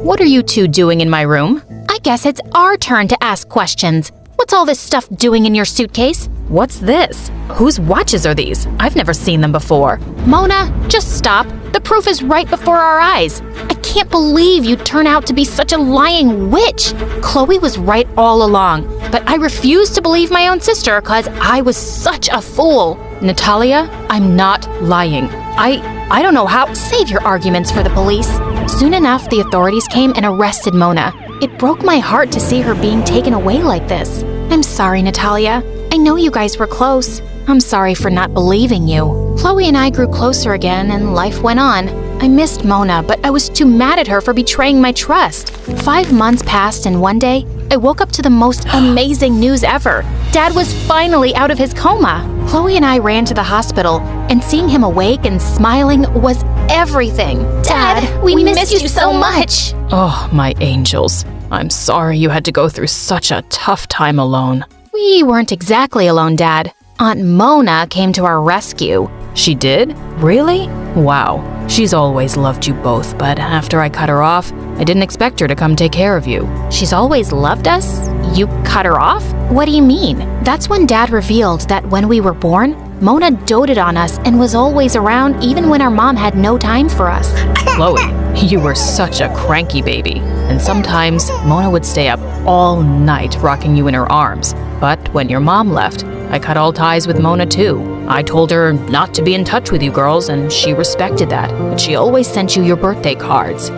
What are you two doing in my room? I guess it's our turn to ask questions. What's all this stuff doing in your suitcase? What's this? Whose watches are these? I've never seen them before. Mona, just stop. The proof is right before our eyes. I can't believe you'd turn out to be such a lying witch. Chloe was right all along, but I refused to believe my own sister because I was such a fool. Natalia, I'm not lying. I don't know how. Save your arguments for the police. Soon enough, the authorities came and arrested Mona. It broke my heart to see her being taken away like this. I'm sorry, Natalia. I know you guys were close. I'm sorry for not believing you. Chloe and I grew closer again and life went on. I missed Mona, but I was too mad at her for betraying my trust. 5 months passed and one day, I woke up to the most amazing news ever. Dad was finally out of his coma. Chloe and I ran to the hospital, and seeing him awake and smiling was everything. Dad, we missed you so much. Oh, my angels. I'm sorry you had to go through such a tough time alone. We weren't exactly alone, Dad. Aunt Mona came to our rescue. She did? Really? Wow. She's always loved you both, but after I cut her off, I didn't expect her to come take care of you. She's always loved us? You cut her off? What do you mean? That's when Dad revealed that when we were born, Mona doted on us and was always around even when our mom had no time for us. Chloe, you were such a cranky baby. And sometimes Mona would stay up all night rocking you in her arms. But when your mom left, I cut all ties with Mona too. I told her not to be in touch with you girls, and she respected that. But she always sent you your birthday cards.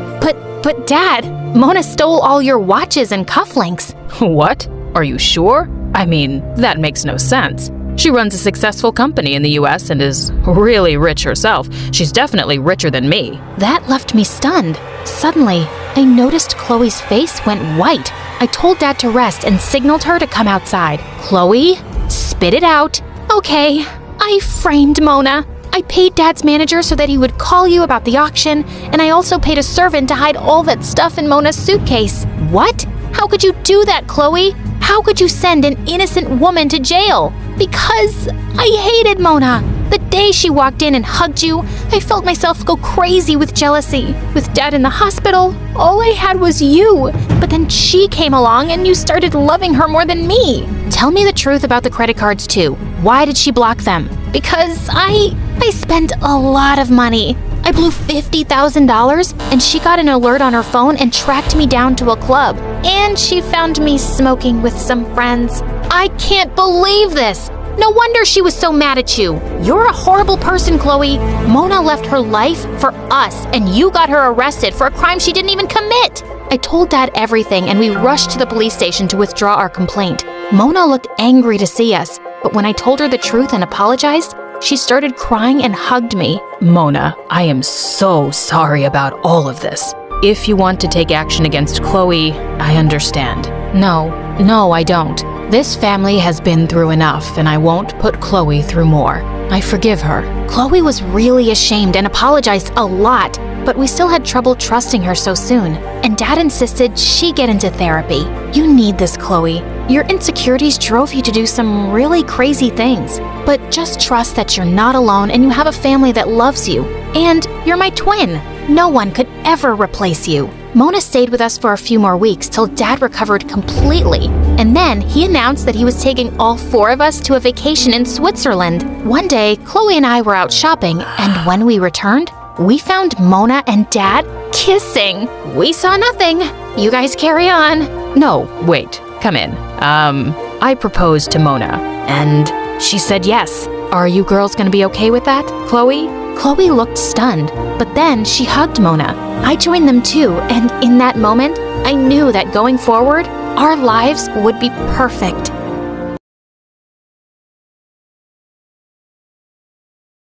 But Dad, Mona stole all your watches and cufflinks. What? Are you sure? I mean, that makes no sense. She runs a successful company in the US and is really rich herself. She's definitely richer than me. That left me stunned. Suddenly, I noticed Chloe's face went white. I told Dad to rest and signaled her to come outside. Chloe, spit it out. Okay, I framed Mona. I paid Dad's manager so that he would call you about the auction, and I also paid a servant to hide all that stuff in Mona's suitcase. What? How could you do that, Chloe? How could you send an innocent woman to jail? Because I hated Mona. The day she walked in and hugged you, I felt myself go crazy with jealousy. With Dad in the hospital, all I had was you. But then she came along and you started loving her more than me. Tell me the truth about the credit cards too. Why did she block them? Because I spent a lot of money. I blew $50,000 and she got an alert on her phone and tracked me down to a club. And she found me smoking with some friends. I can't believe this. No wonder she was so mad at you. You're a horrible person, Chloe. Mona left her life for us, and you got her arrested for a crime she didn't even commit. I told Dad everything, and we rushed to the police station to withdraw our complaint. Mona looked angry to see us, but when I told her the truth and apologized, she started crying and hugged me. Mona, I am so sorry about all of this. If you want to take action against Chloe, I understand. No, I don't. This family has been through enough, and I won't put Chloe through more. I forgive her. Chloe was really ashamed and apologized a lot, but we still had trouble trusting her so soon, and Dad insisted she get into therapy. You need this, Chloe. Your insecurities drove you to do some really crazy things, but just trust that you're not alone and you have a family that loves you. And you're my twin. No one could ever replace you. Mona stayed with us for a few more weeks till Dad recovered completely. And then he announced that he was taking all 4 of us to a vacation in Switzerland. One day, Chloe and I were out shopping, and when we returned, we found Mona and Dad kissing. We saw nothing. You guys carry on. No, wait, come in. I proposed to Mona, and she said yes. Are you girls gonna be okay with that, Chloe? Chloe looked stunned, but then she hugged Mona. I joined them too, and in that moment, I knew that going forward, our lives would be perfect.